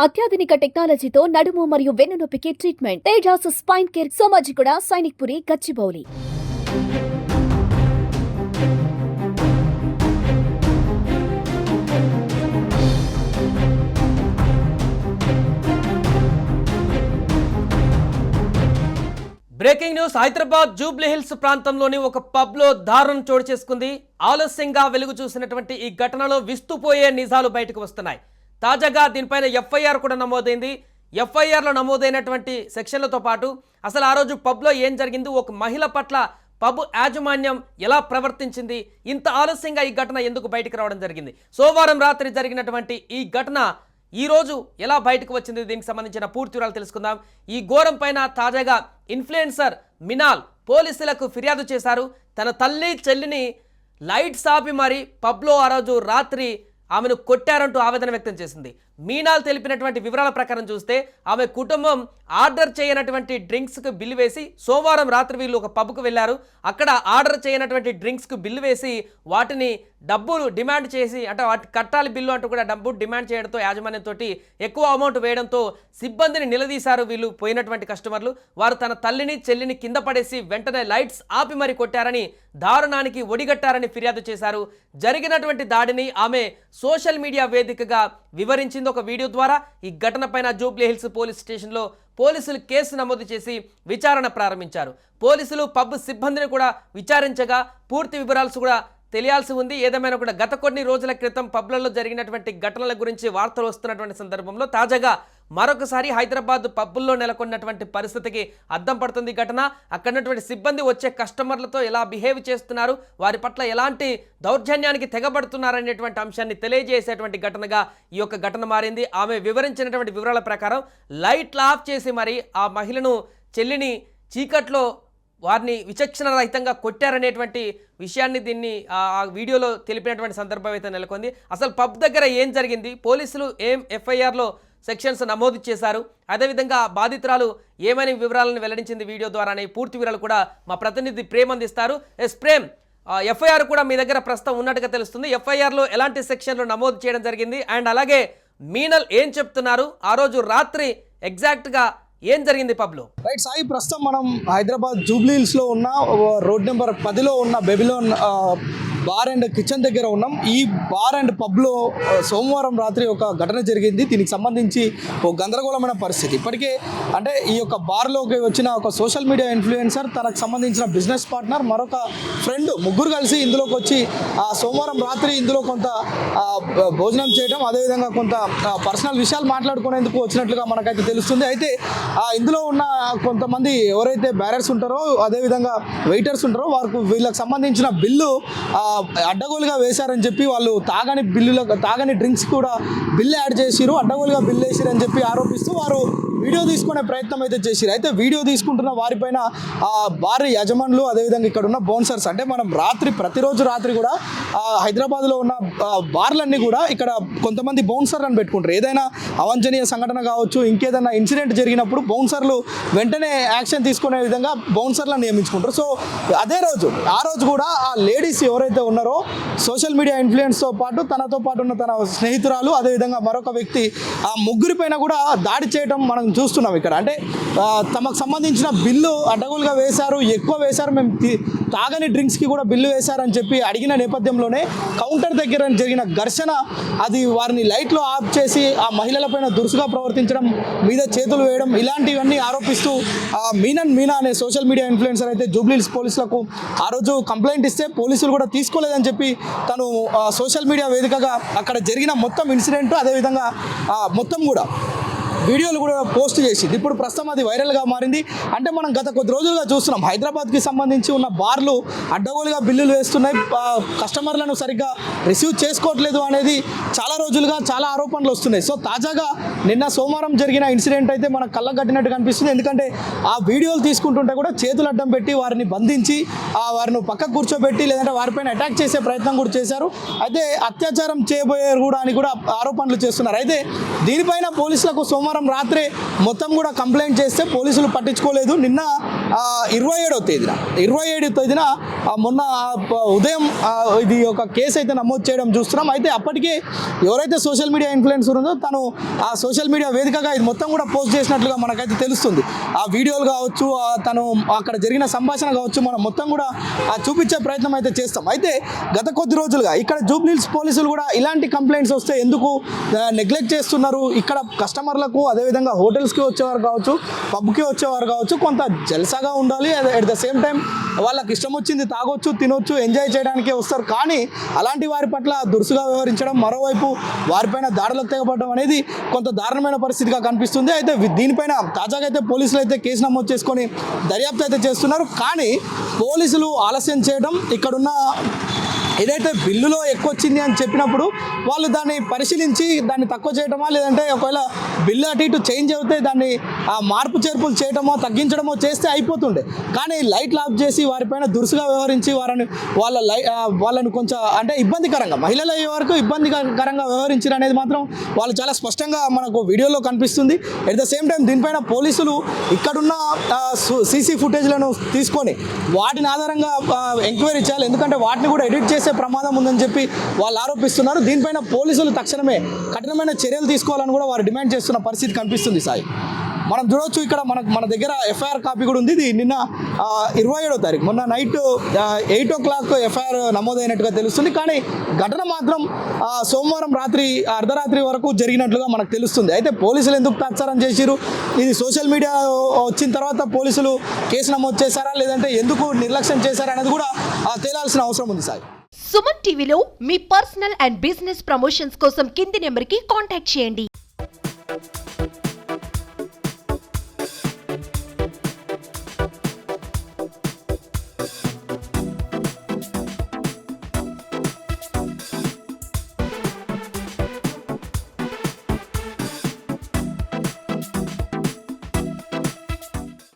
అత్యాధునిక టెక్నాలజీతో నడుము మరియు వెన్నునొప్పికి treatment Tejas spine care Somajiguda Sainikpuri Gachibowli. Breaking news. Hyderabad Jubilee Hills ప్రాంతంలోని ఒక పబ్లో దారుణం చోటు చేసుకుంది. ఆలస్యంగా వెలుగు చూసినటువంటి ఈ ఘటనలో విస్తుపోయే నిజాలు బయటకు వస్తున్నాయి. తాజాగా దీనిపైన ఎఫ్ఐఆర్ కూడా నమోదైంది. ఎఫ్ఐఆర్లో నమోదైనటువంటి సెక్షన్లతో పాటు అసలు ఆ రోజు పబ్లో ఏం జరిగింది, ఒక మహిళ పట్ల పబ్ యాజమాన్యం ఎలా ప్రవర్తించింది, ఇంత ఆలస్యంగా ఈ ఘటన ఎందుకు బయటకు రావడం జరిగింది, సోమవారం రాత్రి జరిగినటువంటి ఈ ఘటన ఈరోజు ఎలా బయటకు వచ్చింది, దీనికి సంబంధించిన పూర్తి వివరాలు తెలుసుకుందాం. ఈ ఘోరం పైన తాజాగా ఇన్ఫ్లుయెన్సర్ మినాల్ పోలీసులకు ఫిర్యాదు చేశారు. తన తల్లి చెల్లిని లైట్స్ ఆపి మరి పబ్లో ఆ రోజు రాత్రి ఆమెను కొట్టారంటూ ఆవేదన వ్యక్తం చేసింది. మీనాల్ తెలిపినటువంటి వివరాల ప్రకారం చూస్తే ఆమె కుటుంబం ఆర్డర్ చేయనటువంటి డ్రింక్స్కి బిల్లు వేసి సోమవారం రాత్రి వీళ్ళు ఒక పబ్కు వెళ్ళారు. అక్కడ ఆర్డర్ చేయనటువంటి డ్రింక్స్కి బిల్లు వేసి వాటిని డబ్బులు డిమాండ్ చేసి అంటే వాటి కట్టాలి బిల్లు అంటూ కూడా డబ్బు డిమాండ్ చేయడంతో యాజమాన్యంతో ఎక్కువ అమౌంట్ వేయడంతో సిబ్బందిని నిలదీశారు వీళ్ళు పోయినటువంటి కస్టమర్లు. వారు తన తల్లిని చెల్లిని కింద పడేసి వెంటనే లైట్స్ ఆపి మరి కొట్టారని, దారుణానికి ఒడిగట్టారని ఫిర్యాదు చేశారు. జరిగినటువంటి దాడిని ఆమె సోషల్ మీడియా వేదికగా వివరించింది ఒక వీడియో ద్వారా. ఈ ఘటన పైన జూబ్లీ హిల్స్ పోలీస్ స్టేషన్లో పోలీసులు కేసు నమోదు చేసి విచారణ ప్రారంభించారు. పోలీసులు పబ్ సిబ్బందిని కూడా విచారించగా పూర్తి వివరాలు కూడా తెలియాల్సి ఉంది. ఏదేమైనా కూడా గత కొన్ని రోజుల క్రితం పబ్లలో జరిగినటువంటి ఘటనల గురించి వార్తలు వస్తున్నటువంటి సందర్భంలో తాజాగా మరొకసారి హైదరాబాద్ పబ్బుల్లో నెలకొన్నటువంటి పరిస్థితికి అద్దం పడుతుంది ఘటన. అక్కడున్నటువంటి సిబ్బంది వచ్చే కస్టమర్లతో ఎలా బిహేవ్ చేస్తున్నారు, వారి పట్ల ఎలాంటి దౌర్జన్యానికి తెగబడుతున్నారనేటువంటి అంశాన్ని తెలియజేసేటువంటి ఘటనగా ఈ యొక్క ఘటన మారింది. ఆమె వివరించినటువంటి వివరాల ప్రకారం లైట్లు ఆఫ్ చేసి మరి ఆ మహిళను చెల్లిని చీకట్లో వారిని విచక్షణ రహితంగా కొట్టారనేటువంటి విషయాన్ని దీన్ని ఆ వీడియోలో తెలిపినటువంటి సందర్భం అయితే నెలకొంది. అసలు పబ్ దగ్గర ఏం జరిగింది, పోలీసులు ఏం ఎఫ్ఐఆర్లో సెక్షన్స్ నమోదు చేశారు, అదేవిధంగా బాధితురాలు ఏమని వివరాలను వెల్లడించింది వీడియో ద్వారానే పూర్తి వివరాలు కూడా మా ప్రతినిధి ప్రేమ్ అందిస్తారు. ఎస్ ప్రేమ్, ఎఫ్ఐఆర్ కూడా మీ దగ్గర ప్రస్తుతం ఉన్నట్టుగా తెలుస్తుంది. ఎఫ్ఐఆర్లో ఎలాంటి సెక్షన్లు నమోదు చేయడం జరిగింది అండ్ అలాగే మీనల్ ఏం చెప్తున్నారు, ఆ రోజు రాత్రి ఎగ్జాక్ట్గా ఏం జరిగింది పబ్లో? రైట్ సాయి, ప్రస్తుతం మనం హైదరాబాద్ జూబ్లీ హిల్స్లో ఉన్న రోడ్ నెంబర్ 10లో ఉన్న బెబిలోన్ బార్ అండ్ కిచెన్ దగ్గర ఉన్నాం. ఈ బార్ అండ్ పబ్లో సోమవారం రాత్రి ఒక ఘటన జరిగింది. దీనికి సంబంధించి ఒక గందరగోళమైన పరిస్థితి. ఇప్పటికే అంటే ఈ యొక్క బార్లోకి వచ్చిన ఒక సోషల్ మీడియా ఇన్ఫ్లుయెన్సర్, తనకు సంబంధించిన బిజినెస్ పార్ట్నర్, మరొక ఫ్రెండ్, ముగ్గురు కలిసి ఇందులోకి వచ్చి సోమవారం రాత్రి ఇందులో కొంత భోజనం చేయడం, అదేవిధంగా కొంత పర్సనల్ విషయాలు మాట్లాడుకునేందుకు వచ్చినట్లుగా మనకైతే తెలుస్తుంది. అయితే ఇందులో ఉన్న కొంతమంది ఎవరైతే బ్యారర్స్ ఉంటారో, అదేవిధంగా వెయిటర్స్ ఉంటారో, వీళ్ళకి సంబంధించిన బిల్లు అడ్డగోలుగా వేశారని చెప్పి వాళ్ళు తాగని డ్రింక్స్ కూడా బిల్లు యాడ్ చేసిరు, అడ్డగోలుగా బిల్లు వేసిరు అని చెప్పి ఆరోపిస్తూ వారు వీడియో తీసుకునే ప్రయత్నం అయితే చేసిరు. అయితే వీడియో తీసుకుంటున్న వారిపైన భారీ యజమానులు, అదేవిధంగా ఇక్కడ ఉన్న బౌన్సర్స్, అంటే మనం ప్రతిరోజు రాత్రి కూడా హైదరాబాద్లో ఉన్న బార్లన్నీ కూడా ఇక్కడ కొంతమంది బౌన్సర్లను పెట్టుకుంటారు. ఏదైనా అవాంఛనీయ సంఘటన కావచ్చు, ఇంకేదైనా ఇన్సిడెంట్ జరిగినప్పుడు బౌన్సర్లు వెంటనే యాక్షన్ తీసుకునే విధంగా బౌన్సర్లను నియమించుకుంటారు. సో ఆ రోజు కూడా ఆ లేడీస్ ఎవరైతే ఉన్నారో సోషల్ మీడియా ఇన్ఫ్లుయెన్స్తో పాటు తనతో పాటు ఉన్న తన స్నేహితురాలు, అదేవిధంగా మరొక వ్యక్తి, ఆ ముగ్గురి పైన కూడా దాడి చేయడం మనం చూస్తున్నాం ఇక్కడ. అంటే తమకు సంబంధించిన బిల్లు అడ్డగోలుగా వేశారు, ఎక్కువ వేశారు, మేము తాగని డ్రింక్స్కి కూడా బిల్లు వేశారని చెప్పి అడిగిన నేపథ్యంలోనే కౌంటర్ దగ్గర జరిగిన ఘర్షణ, అది వారిని లైట్లు ఆఫ్ చేసి ఆ మహిళలపైన దురుసుగా ప్రవర్తించడం, మీద చేతులు వేయడం, ఇలాంటివన్నీ ఆరోపిస్తూ మీనా అనే సోషల్ మీడియా ఇన్ఫ్లుయెన్సర్ అయితే జూబ్లీ హిల్స్ పోలీసులకు ఆ రోజు కంప్లైంట్ ఇస్తే పోలీసులు కూడా తీసుకోలేదని చెప్పి తను సోషల్ మీడియా వేదికగా అక్కడ జరిగిన మొత్తం ఇన్సిడెంట్, అదేవిధంగా మొత్తం కూడా వీడియోలు కూడా పోస్ట్ చేసింది. ఇప్పుడు ప్రస్తుతం అది వైరల్గా మారింది. అంటే మనం గత కొద్ది రోజులుగా చూస్తున్నాం, హైదరాబాద్కి సంబంధించి ఉన్న బార్లు అడ్డగోలుగా బిల్లులు వేస్తున్నాయి, కస్టమర్లను సరిగ్గా రిసీవ్ చేసుకోవట్లేదు అనేది చాలా రోజులుగా చాలా ఆరోపణలు వస్తున్నాయి. సో తాజాగా నిన్న సోమవారం జరిగిన ఇన్సిడెంట్ అయితే మనకు కళ్ళకు కట్టినట్టు కనిపిస్తుంది. ఎందుకంటే ఆ వీడియోలు తీసుకుంటుంటే కూడా చేతులు అడ్డం పెట్టి వారిని బంధించి వారిని పక్కకు కూర్చోబెట్టి లేదంటే వారిపైన అటాక్ చేసే ప్రయత్నం కూడా చేశారు. అయితే అత్యాచారం చేయబోయారు కూడా అని కూడా ఆరోపణలు చేస్తున్నారు. అయితే దీనిపైన పోలీసులకు సోమవారం సోమవారం రాత్రే మొత్తం కూడా కంప్లైంట్ చేస్తే పోలీసులు పట్టించుకోలేదు. నిన్న 27వ తేదీన మొన్న ఉదయం ఇది ఒక కేసు అయితే నమోదు చేయడం చూస్తున్నాం. అయితే అప్పటికే ఎవరైతే సోషల్ మీడియా ఇన్ఫ్లుయెన్సర్ ఉందో తను ఆ సోషల్ మీడియా వేదికగా ఇది మొత్తం కూడా పోస్ట్ చేసినట్లుగా మనకైతే తెలుస్తుంది. ఆ వీడియోలు కావచ్చు, తను అక్కడ జరిగిన సంభాషణ కావచ్చు, మనం మొత్తం కూడా చూపించే ప్రయత్నం అయితే చేస్తాం. అయితే గత కొద్ది రోజులుగా ఇక్కడ జూబ్లీహిల్స్ పోలీసులు కూడా ఇలాంటి కంప్లైంట్స్ వస్తే ఎందుకు నెగ్లెక్ట్ చేస్తున్నారు, ఇక్కడ కస్టమర్లకు అదేవిధంగా హోటల్స్కి వచ్చేవారు కావచ్చు, పబ్కి వచ్చేవారు కావచ్చు, కొంత జల్సాగా ఉండాలి, అట్ ద సేమ్ టైం వాళ్ళకి ఇష్టం వచ్చింది తాగొచ్చు, తినొచ్చు, ఎంజాయ్ చేయడానికే వస్తారు. కానీ అలాంటి వారి పట్ల దురుసుగా వ్యవహరించడం, మరోవైపు వారిపైన దాడులకు తెగపడడం అనేది కొంత దారుణమైన పరిస్థితిగా కనిపిస్తుంది. అయితే దీనిపైన తాజాగా అయితే పోలీసులు అయితే కేసు నమోదు చేసుకొని దర్యాప్తు అయితే చేస్తున్నారు. కానీ పోలీసులు ఆలస్యం చేయడం, ఇక్కడున్న ఏదైతే బిల్లులో ఎక్కువ వచ్చింది అని చెప్పినప్పుడు వాళ్ళు దాన్ని పరిశీలించి దాన్ని తక్కువ చేయటమా, లేదంటే ఒకవేళ బిల్లు అటు ఇటు చేంజ్ అవుతే దాన్ని మార్పు చేర్పులు చేయటమో తగ్గించడమో చేస్తే అయిపోతుండే. కానీ లైట్లు ఆఫ్ చేసి వారిపైన దురుసుగా వ్యవహరించి వాళ్ళని కొంచెం అంటే ఇబ్బందికరంగా, మహిళల వరకు ఇబ్బందికరంగా వ్యవహరించారు అనేది మాత్రం వాళ్ళు చాలా స్పష్టంగా మనకు వీడియోలో కనిపిస్తుంది. ఎట్ ద సేమ్ టైం దీనిపైన పోలీసులు ఇక్కడున్న సీసీ ఫుటేజ్లను తీసుకొని వాటిని ఆధారంగా ఎంక్వైరీ చేయాలి. ఎందుకంటే వాటిని కూడా ఎడిట్ చేసే ప్రమాదం ఉందని చెప్పి వాళ్ళు ఆరోపిస్తున్నారు. దీనిపైన పోలీసులు తక్షణమే కఠినమైన చర్యలు తీసుకోవాలని కూడా వారు డిమాండ్ చేస్తున్న పరిస్థితి కనిపిస్తుంది. సాయి, మనం చూడవచ్చు ఇక్కడ మన దగ్గర ఎఫ్ఐఆర్ కాపీ కూడా ఉంది. ఇది నిన్న 27వ తారీఖు మొన్న నైట్ 8 o'clock ఎఫ్ఐఆర్ నమోదైనట్టుగా తెలుస్తుంది. కానీ ఘటన మాత్రం సోమవారం అర్ధరాత్రి వరకు జరిగినట్లుగా మనకు తెలుస్తుంది. అయితే పోలీసులు ఎందుకు తాత్సారం చేసిరు, ఇది సోషల్ మీడియా వచ్చిన తర్వాత పోలీసులు కేసు నమోదు చేశారా, లేదంటే ఎందుకు నిర్లక్ష్యం చేశారా అనేది కూడా తేలాల్సిన అవసరం ఉంది. సాయి, సుమన్ టీవీలో మీ పర్సనల్ అండ్ బిజినెస్ ప్రమోషన్స్ కోసం కింది నెంబర్కి కాంటాక్ట్ చేయండి.